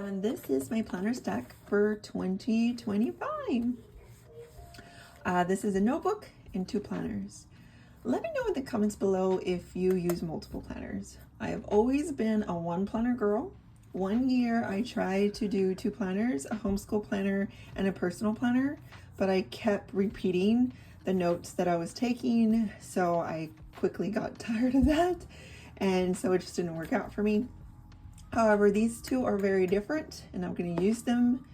And this is my planner stack for 2025. This is a notebook and 2 planners. Let me know in the comments below if you use multiple planners. I have always been a 1 planner girl. One year I tried to do 2 planners, a homeschool planner and a personal planner, but I kept repeating the notes that I was taking, so I quickly got tired of that, and so it just didn't work out for me. However, these 2 are very different, and I'm going to use them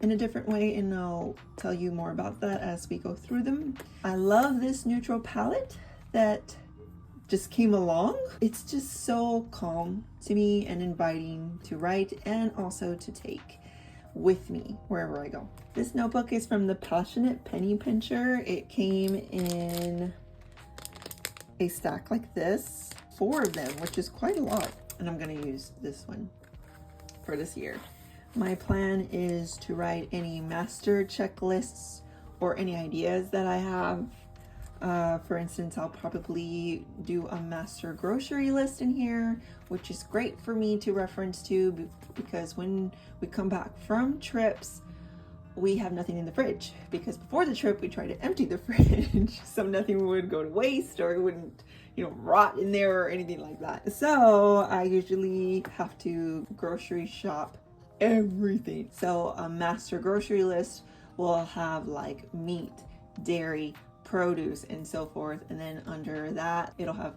in a different way, and I'll tell you more about that as we go through them. I love this neutral palette that just came along. It's just so calm to me and inviting to write and also to take with me wherever I go. This notebook is from the Passionate Penny Pincher. It came in a stack like this, 4 of them, which is quite a lot. And I'm going to use this one for this year. My plan is to write any master checklists or any ideas that I have. For instance, I'll probably do a master grocery list in here, which is great for me to reference to because when we come back from trips, we have nothing in the fridge, because before the trip we try to empty the fridge so nothing would go to waste or it wouldn't, rot in there or anything like that. So I usually have to grocery shop everything. So a master grocery list will have like meat, dairy, produce, and so forth, and then under that it'll have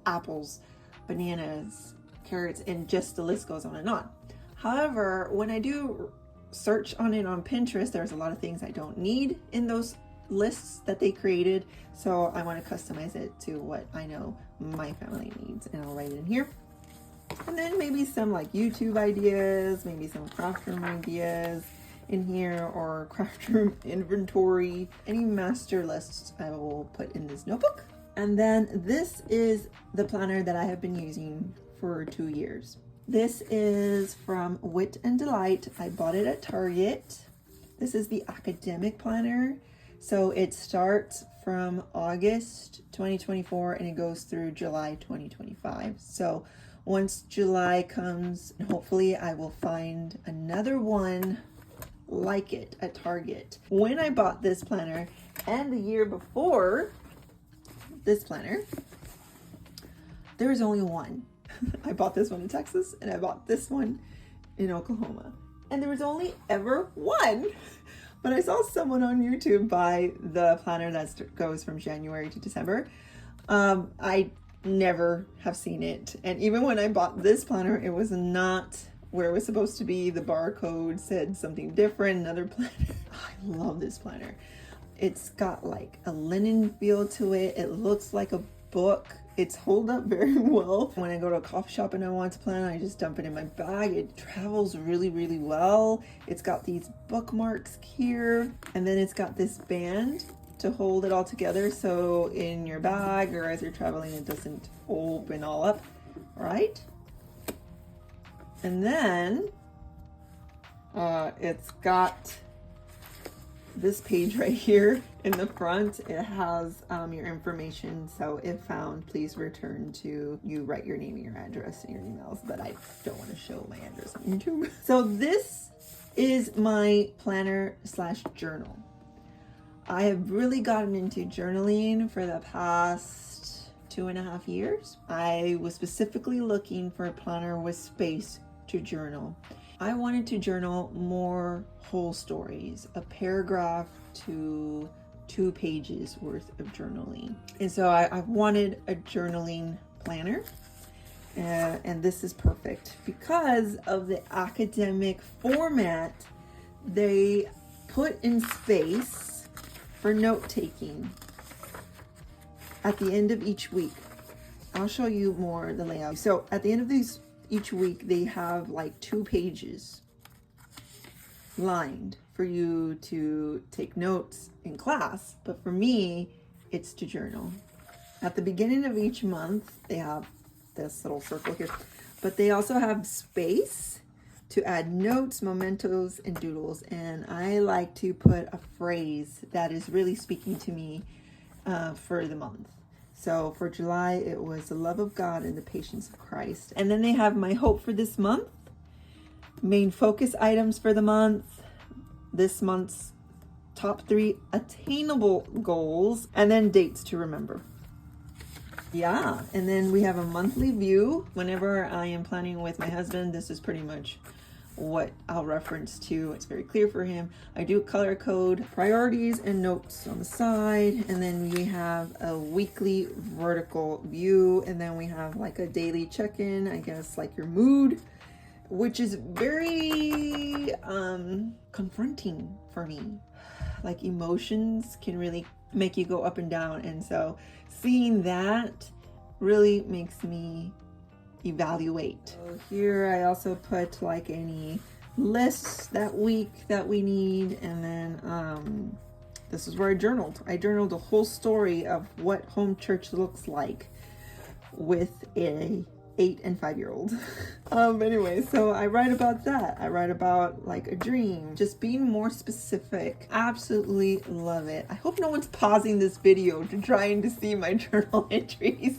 apples, bananas, carrots, and just the list goes on and on. However, when I do search on it on Pinterest, there's a lot of things I don't need in those lists that they created, so I want to customize it to what I know my family needs, and I'll write it in here. And then maybe some like YouTube ideas, maybe some craft room ideas in here, or craft room inventory. Any master lists I will put in this notebook. And then this is the planner that I have been using for 2 years. This is from Wit and Delight. I bought it at Target. This is the academic planner. So it starts from August 2024 and it goes through July 2025. So once July comes, hopefully I will find another one like it at Target. When I bought this planner and the year before this planner, there was only one. I bought this one in Texas and I bought this one in Oklahoma, and there was only ever one. But I saw someone on YouTube buy the planner that goes from January to December. I never have seen it, and even when I bought this planner, it was not where it was supposed to be. The barcode said something different, another planner. I love this planner. It's got like a linen feel to it. It looks like a book. It's held up very well. When I go to a coffee shop and I want to plan, I just dump it in my bag. It travels really, really well. It's got these bookmarks here, and then it's got this band to hold it all together, so in your bag or as you're traveling, it doesn't open all up, right? And then it's got this page right here in the front. It has your information. So if found, please return to, you write your name and your address and your emails, but I don't want to show my address on YouTube. So this is my planner / journal. I have really gotten into journaling for the past 2.5 years. I was specifically looking for a planner with space to journal. I wanted to journal more whole stories, a paragraph to 2 pages worth of journaling. And so I wanted a journaling planner, and this is perfect because of the academic format. They put in space for note taking at the end of each week. I'll show you more the layout. So at the end of each week, they have like 2 pages lined for you to take notes in class, but for me, it's to journal. At the beginning of each month, they have this little circle here, but they also have space to add notes, mementos, and doodles, and I like to put a phrase that is really speaking to me for the month. So for July, it was the love of God and the patience of Christ. And then they have my hope for this month, Main focus items for the month, this month's top 3 attainable goals, and then dates to remember. Yeah, and then we have a monthly view. Whenever I am planning with my husband, this is pretty much what I'll reference to. It's very clear for him. I do color code priorities and notes on the side, and then we have a weekly vertical view, and then we have like a daily check-in, I guess, like your mood, which is very confronting for me. Like emotions can really make you go up and down, and so seeing that really makes me evaluate. So here I also put like any lists that week that we need, and then this is where I journaled. I journaled the whole story of what home church looks like with a 8 and 5-year-old. Anyway, so I write about that. I write about like a dream, just being more specific. Absolutely love it. I hope no one's pausing this video to trying to see my journal entries.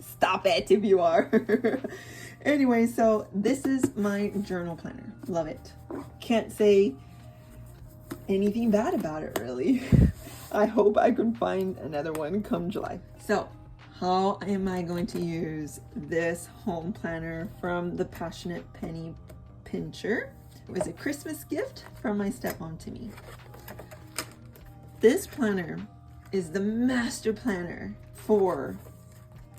Stop it if you are. Anyway, so this is my journal planner. Love it. Can't say anything bad about it, really. I hope I can find another one come July. So how am I going to use this home planner from the Passionate Penny Pincher? It was a Christmas gift from my stepmom to me. This planner is the master planner for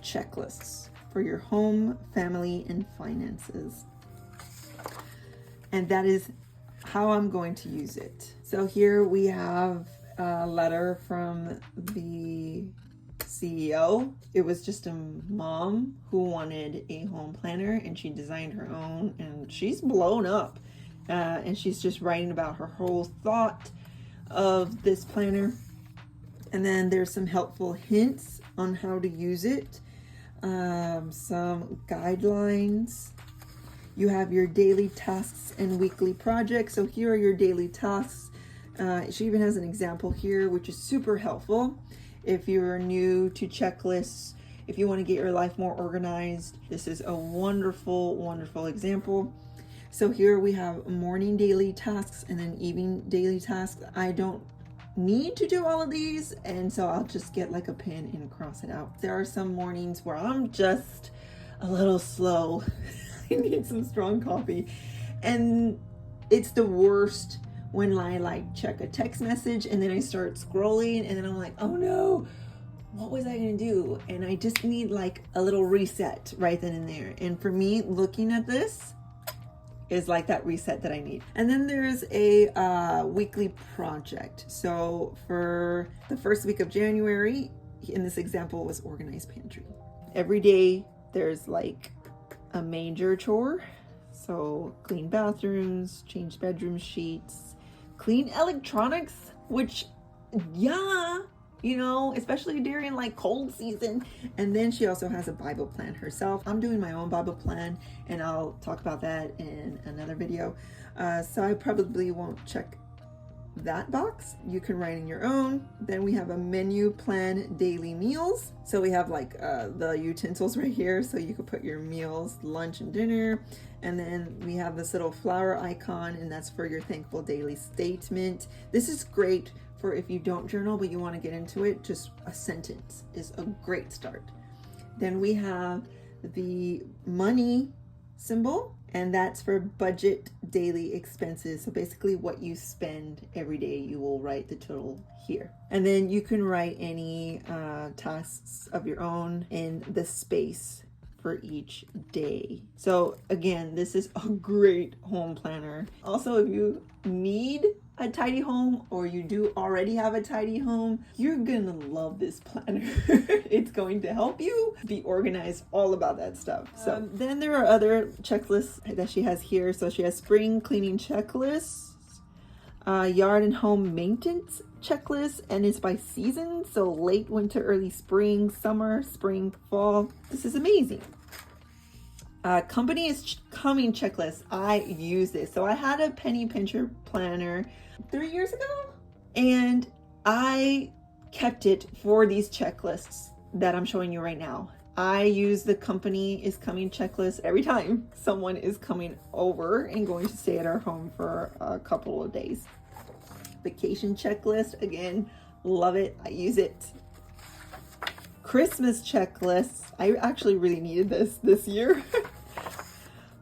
checklists for your home, family, and finances. And that is how I'm going to use it. So here we have a letter from the CEO. It was just a mom who wanted a home planner, and she designed her own, and she's blown up. And she's just writing about her whole thought of this planner. And then there's some helpful hints on how to use it, some guidelines. You have your daily tasks and weekly projects. So here are your daily tasks. She even has an example here, which is super helpful. If you're new to checklists, if you want to get your life more organized, this is a wonderful, wonderful example. So here we have morning daily tasks and then evening daily tasks. I don't need to do all of these, and so I'll just get like a pen and cross it out. There are some mornings where I'm just a little slow. I need some strong coffee, and it's the worst when I like check a text message and then I start scrolling and then I'm like, oh no, what was I gonna do? And I just need like a little reset right then and there. And for me, looking at this is like that reset that I need. And then there's a weekly project. So for the first week of January, in this example, was organized pantry. Every day there's like a major chore. So clean bathrooms, change bedroom sheets, clean electronics, which, yeah, you know, especially during like cold season. And then she also has a Bible plan herself. I'm doing my own Bible plan, and I'll talk about that in another video. So I probably won't check that box. You can write in your own. Then we have a menu plan daily meals. So we have like the utensils right here, so you could put your meals, lunch and dinner. And then we have this little flower icon, and that's for your thankful daily statement. This is great for if you don't journal but you want to get into it. Just a sentence is a great start. Then we have the money symbol, and that's for budget daily expenses. So basically what you spend every day, you will write the total here. And then you can write any tasks of your own in the space for each day. So again, this is a great home planner. Also, if you need a tidy home, or you do already have a tidy home, you're gonna love this planner. It's going to help you be organized, all about that stuff. So then there are other checklists that she has here. So she has spring cleaning checklists, yard and home maintenance checklist, and it's by season. So late winter, early spring, summer, spring, fall. This is amazing. Company is coming checklist. I use this. So I had a penny pincher planner 3 years ago, and I kept it for these checklists that I'm showing you right now. I use the company is coming checklist every time someone is coming over and going to stay at our home for a couple of days. Vacation checklist, again, love it. I use it. Christmas checklist. I actually really needed this year.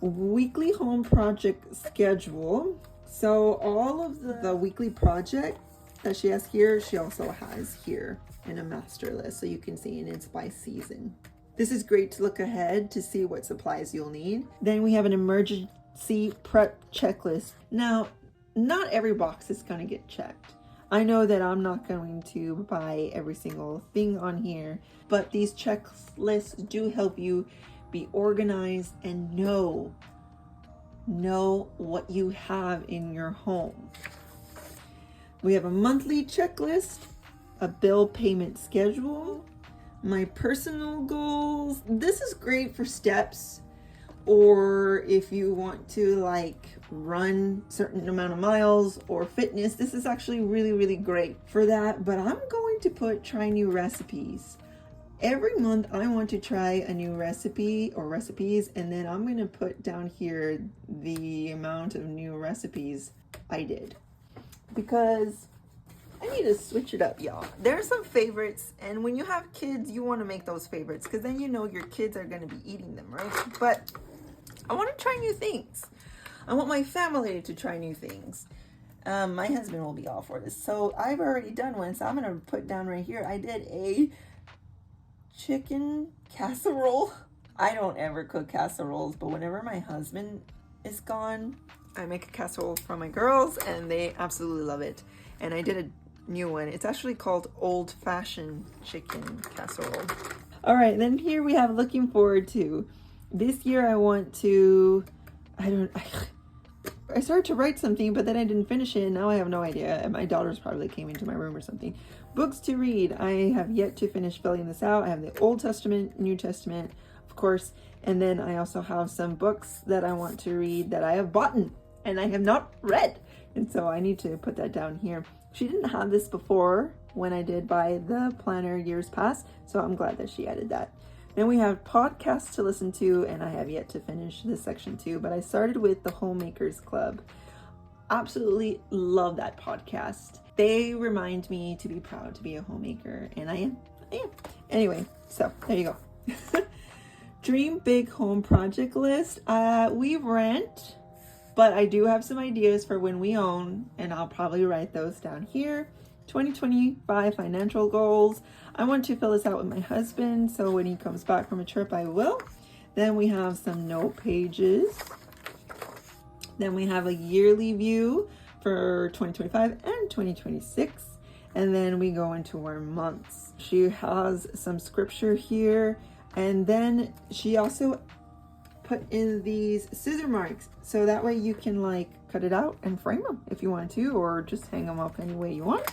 Weekly home project schedule. So all of the weekly project that she has here, she also has here in a master list. So you can see, and it's by season. This is great to look ahead to see what supplies you'll need. Then we have an emergency prep checklist. Now, not every box is going to get checked. I know that I'm not going to buy every single thing on here, but these checklists do help you be organized and know what you have in your home. We have a monthly checklist, a bill payment schedule, my personal goals. This is great for steps, or if you want to like run certain amount of miles or fitness. This is actually really great for that. But I'm going to try new recipes. Every month I want to try a new recipe or recipes, and then I'm going to put down here the amount of new recipes I did, because I need to switch it up, y'all. There are some favorites, and when you have kids, you want to make those favorites, because then you know your kids are going to be eating them, right? But I want to try new things. I want my family to try new things. My husband will be all for this. So I've already done one, so I'm going to put down right here. I did a chicken casserole. I don't ever cook casseroles, but whenever my husband is gone, I make a casserole for my girls, and they absolutely love it. And I did a new one. It's actually called old-fashioned chicken casserole. All right, then here we have looking forward to. This year I want to, I started to write something, but then I didn't finish it, and now I have no idea. My daughters probably came into my room or something. Books to read. I have yet to finish filling this out. I have the Old Testament, New Testament, of course, and then I also have some books that I want to read that I have bought and I have not read, and so I need to put that down here. She didn't have this before when I did buy the planner years past, so I'm glad that she added that. Then we have podcasts to listen to, and I have yet to finish this section too, but I started with the Homemakers Club. Absolutely love that podcast. They remind me to be proud to be a homemaker, and I am. Anyway, so there you go. Dream Big Home Project List. We rent, but I do have some ideas for when we own, and I'll probably write those down here. 2025 financial goals. I want to fill this out with my husband, so when he comes back from a trip, I will. Then we have some note pages. Then we have a yearly view for 2025 and 2026. And then we go into our months. She has some scripture here. And then she also put in these scissor marks, so that way you can like cut it out and frame them if you want to, or just hang them up any way you want.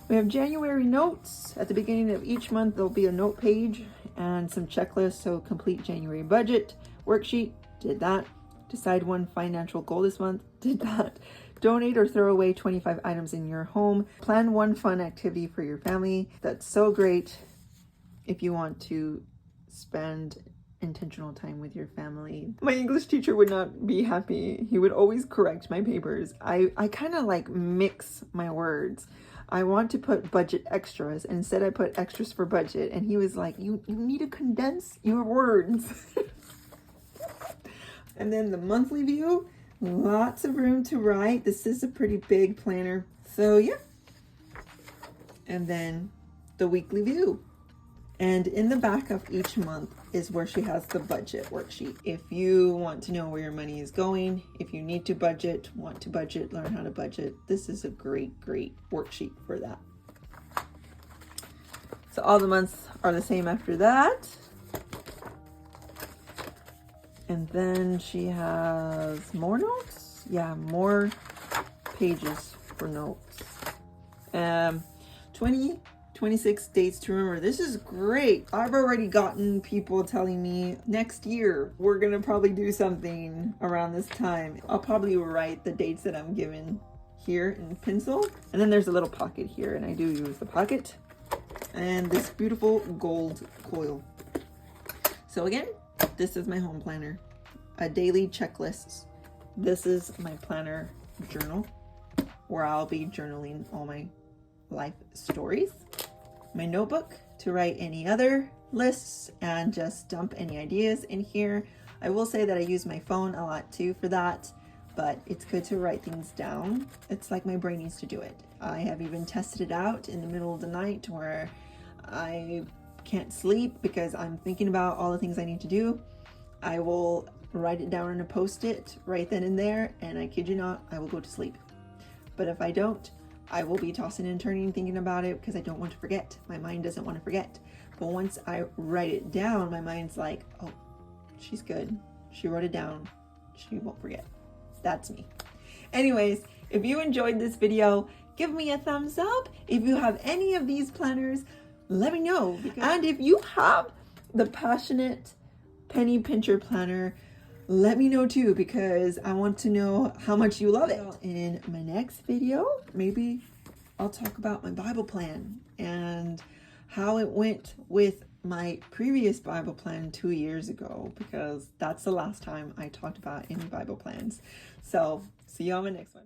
We have January notes. At the beginning of each month, there'll be a note page and some checklists. So complete January budget, worksheet, did that. Decide one financial goal this month, did that. Donate or throw away 25 items in your home. Plan one fun activity for your family. That's so great if you want to spend intentional time with your family. My English teacher would not be happy. He would always correct my papers. I kind of like mix my words. I want to put budget extras. Instead I put extras for budget. And he was like, you need to condense your words. And then the monthly view, lots of room to write. This is a pretty big planner. So yeah. And then the weekly view. And in the back of each month is where she has the budget worksheet. If you want to know where your money is going, if you need to budget, want to budget, learn how to budget, this is a great worksheet for that. So all the months are the same after that. And then she has more notes. Yeah, more pages for notes. 26 dates to remember. This is great. I've already gotten people telling me next year we're gonna probably do something around this time. I'll probably write the dates that I'm given here in pencil. And then there's a little pocket here, and I do use the pocket. And this beautiful gold coil. So again, this is my home planner, a daily checklist. This is my planner journal where I'll be journaling all my life stories. My notebook to write any other lists and just dump any ideas in here. I will say that I use my phone a lot too for that, but it's good to write things down. It's like my brain needs to do it. I have even tested it out in the middle of the night where I can't sleep because I'm thinking about all the things I need to do. I will write it down on a post-it right then and there, and I kid you not, I will go to sleep. But if I don't, I will be tossing and turning thinking about it because I don't want to forget. My mind doesn't want to forget. But once I write it down, my mind's like, oh, she's good. She wrote it down. She won't forget. That's me. Anyways, if you enjoyed this video, give me a thumbs up. If you have any of these planners, let me know. And if you have the Passionate Penny Pincher planner, let me know too, because I want to know how much you love it. In my next video, maybe I'll talk about my Bible plan and how it went with my previous Bible plan 2 years ago, because that's the last time I talked about any Bible plans. So see you on my next one.